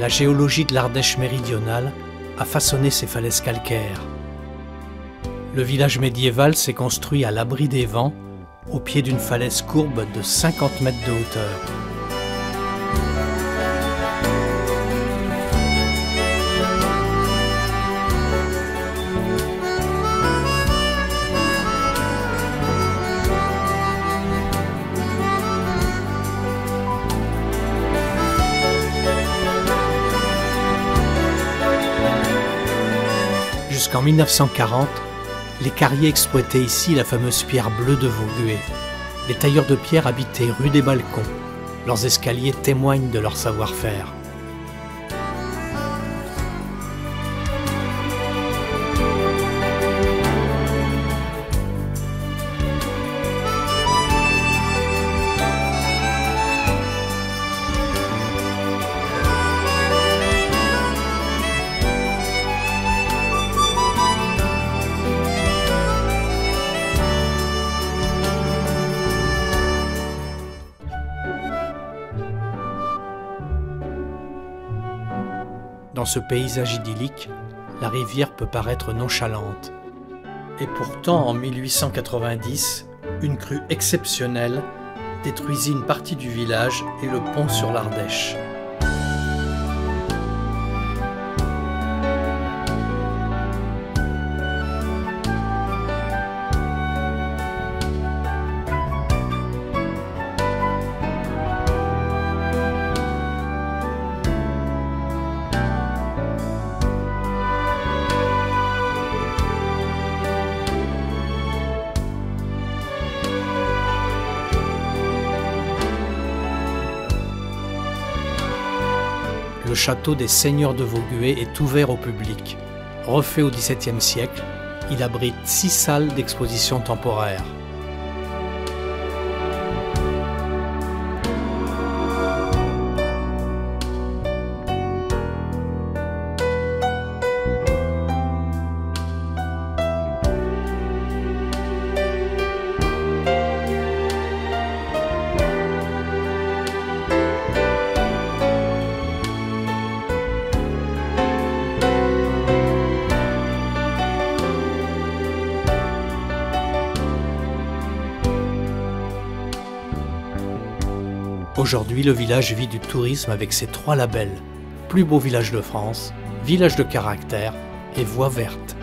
la géologie de l'Ardèche méridionale a façonné ces falaises calcaires. Le village médiéval s'est construit à l'abri des vents, au pied d'une falaise courbe de 50 mètres de hauteur. Jusqu'en 1940, les carriers exploitaient ici la fameuse pierre bleue de Vaugué. Les tailleurs de pierre habitaient rue des Balcons. Leurs escaliers témoignent de leur savoir-faire. Dans ce paysage idyllique, la rivière peut paraître nonchalante. Et pourtant, en 1890, une crue exceptionnelle détruisit une partie du village et le pont sur l'Ardèche. Le château des seigneurs de Vaugué est ouvert au public. Refait au XVIIe siècle, il abrite 6 salles d'exposition temporaire. Aujourd'hui, le village vit du tourisme avec ses 3 labels: plus beau village de France, village de caractère et voie verte.